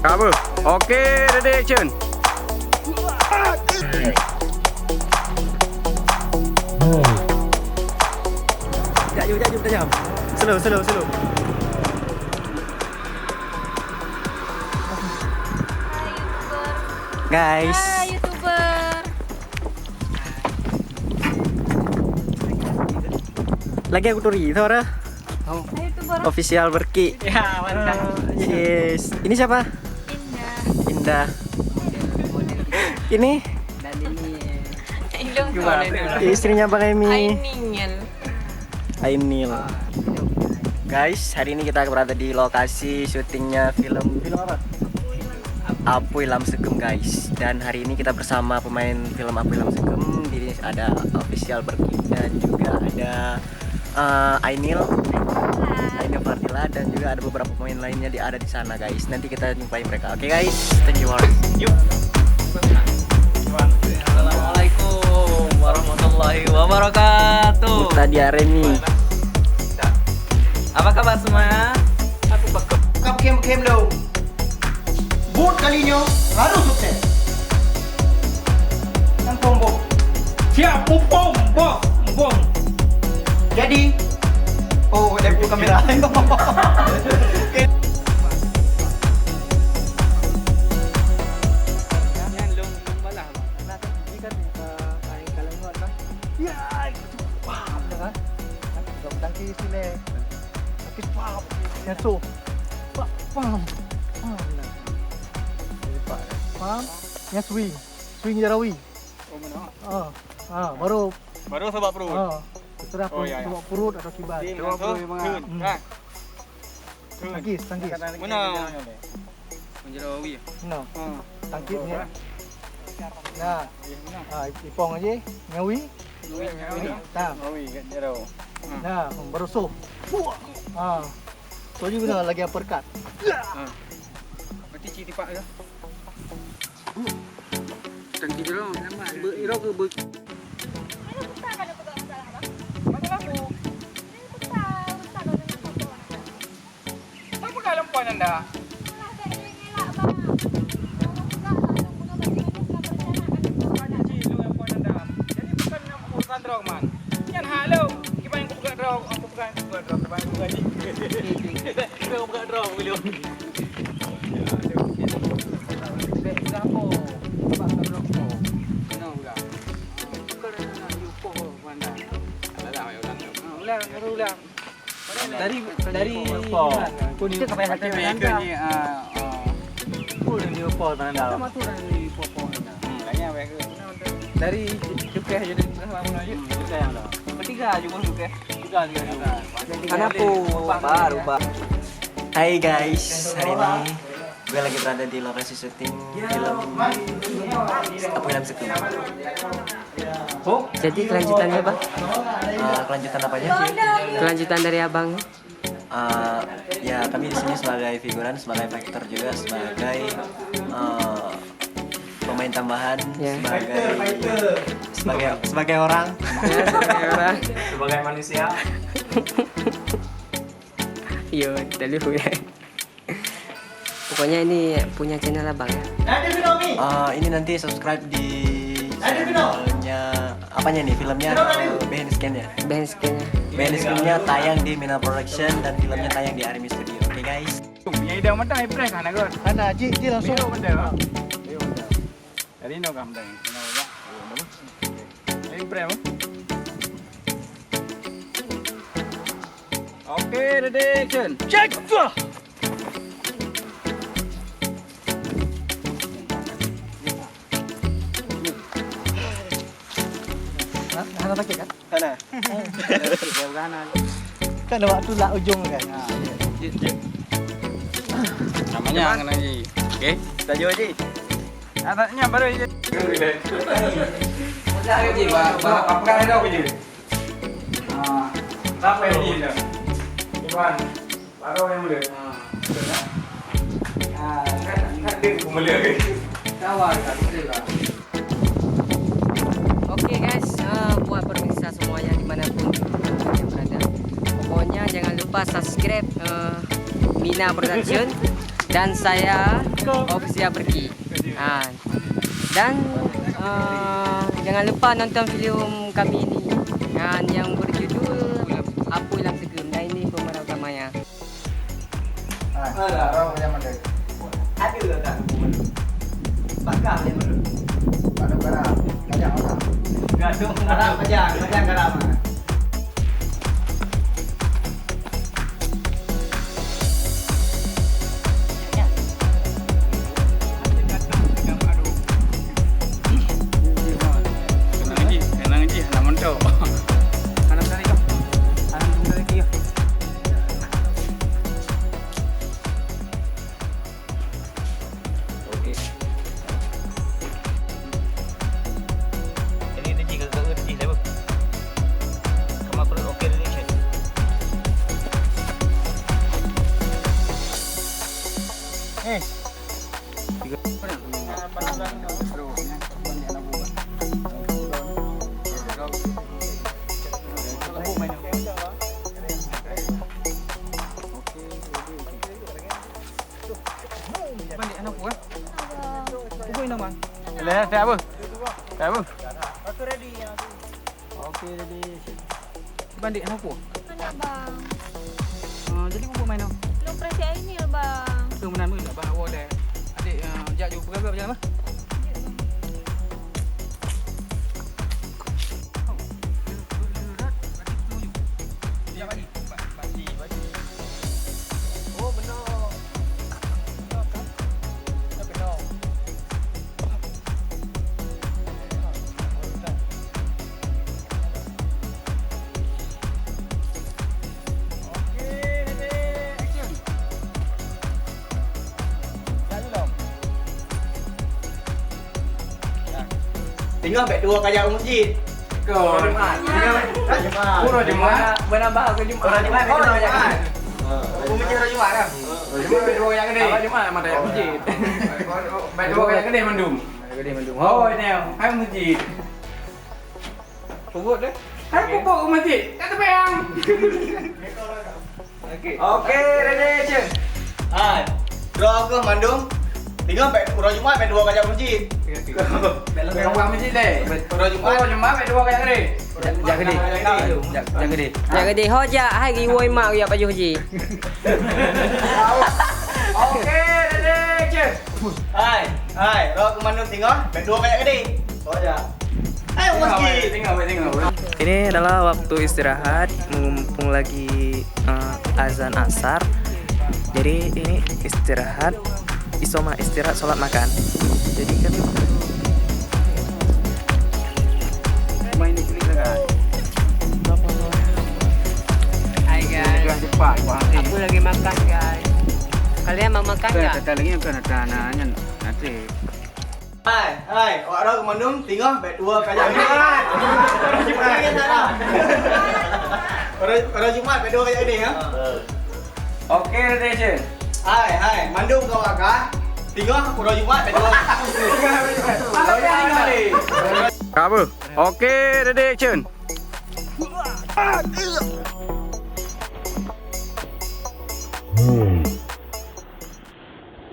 Apa? Okey, ready action. Jom. Slow. Guys, Hai YouTuber. lagi aku turi itu orang Hai YouTuber. official Berki. Ya, mantap. Yes. Ini siapa? Indah. Indah. Ini Dan ini Ilong istrinya Bang Emi. Ainingel. Ainil. Guys, hari ini kita berada di lokasi syutingnya film apa? Apuy Lamsegem guys. Dan hari ini kita bersama pemain film Apuy Lamsegem. Di sini ada official Berki dan juga ada Ainil Fardila dan juga ada beberapa pemain lainnya ada di sana guys. Nanti kita jumpai mereka. Oke guys, thank you guys. Yuk. Assalamualaikum warahmatullahi wabarakatuh. Tadi Aremi. Apa kabar semuanya? Cặp kem đâu Bút Calino harus sukses. Yang pombo. Siap, bom. Jadi, oh, udah buka kamera. Yang swing jarawi. Baru sebab perut. setelah bawa perut atau kibat. Tangkis. Mana? Menjerawi. No. Tangkisnya. Nah, ipong aja, ngawi. Nah, baru so. So juga lagi uppercut. Mati citi pak ya. Tangki dulu, nama iro ke bu. Apa kalau puan anda? Jadi bukan urusan drog man. Yang halo, kita yang buka drog, aku bukan buka drog, kita yang buka ni. Kita buka drog belum. Dari kuning ke sampai hati mereka ni kuning di upor mana dah dari popo lainnya dari cukai jadi sama aja cukai yang dah ketiga juga cukai juga Anapu baru pak. Hai guys, hari ini gue lagi berada di lokasi syuting film Apuy Lamsegem. Jadi kelanjutannya apa? Kelanjutan apanya? Kelanjutan dari abang. Ya kami di sini sebagai figuran, sebagai aktor juga, sebagai pemain tambahan, Ya. sebagai orang. Ya, sebagai orang. sebagai manusia Yo, dulu ya. Pokoknya ini punya channel abang ya. Ini nanti subscribe di channelnya apanya nih filmnya Behind Scan ya. Band skinnya. Behind Scan-nya tayang di Mina Production dan filmnya tayang di Army Studio. Oke guys. yang dah matang April kan agak Ana ji langsung. dari no kam dang no ya April oke ready action check Ana pakai kan? sana jauh kanan Kan ada waktu lah ujung kan. namanya kena ji oke tajuk ji atasnya baru ji ji apa kan ada apa ji apa yang ji dah Iwan baru yang boleh kan dia boleh kawal kan boleh Oke guys, buat pemirsa semuanya dimanapun kalian berada. Pokoknya jangan lupa subscribe Mina Production dan saya ofisial pergi. Dan jangan lupa nonton film kami ini yang berjudul Apu Ilam Segem. Dan ini pemeran utamanya. Alah, orang macam mana? Ada ke tak? Bakar dia mana? Pada garam, kajak orang. Gaduh garam aja, garam. Kenang lagi, nak mentok. Hanam kali kau. Hanam tunggu lagi kau. Okey. Ini rezeki ke rezeki saya bu. Kamu perlu okey relation. Balik anak buah. Kubuin dong, Bang. Boleh, saya apa? Saya apa? Okey, ready. Balik anak buah. Mana bang? Jadi kubuh main dong. Belum percaya ini lah bang. Tu menang dulu abang awak dah. Adik jak jumpa berapa berjalan mah? Oh benar. Benar. Tinggal baik dua kajak masjid. Kau Jumat. Pura Jumat. Menambah ke Jumat. Orang Jumat Oh, betul Jumat. Aku masjid orang Jumat kan. Jumat berdua yang gede. Apa Jumat mana yang masjid? Berdua yang gede mandum. Gede mandum. Oh, ini hai masjid. Pukul deh. Hai pukul ke masjid. Tak terbayang. Okey, ready action. Hai. Draw ke Bandung. Tinggal baik orang Jumat baik dua kajak masjid. Kau buat masjid deh. Orang Jumat. Oh, Jumat berdua yang gede. Jak gede. Jak gede. Jak gede. Hoja hai riwoi mak ya baju haji. Okey, ready action. Hai. Draw ke Bandung tinggal baik dua kajak gede. Oh ya. Ayo masjid. Tengok. Ini adalah waktu istirahat, mumpung lagi azan asar. Jadi ini istirahat, isoma istirahat sholat makan. Jadi kami Main ni kulit kan. Hai guys. Jangan cepat. Wah, Aku lagi makan guys. Kalian mau makan Kan enggak? kata lagi kan ada anaknya nanti. Hai. Awak draw ke Bandung tinggal baik dua kajak gede. Orang Jumat kan tak. Orang Jumat baik dua kajak gede ya. Okey, ready action. Hai. Bandung kau akak. Tinggal orang Jumat baik dua. Apa yang kali? Apa? Okey, ready action.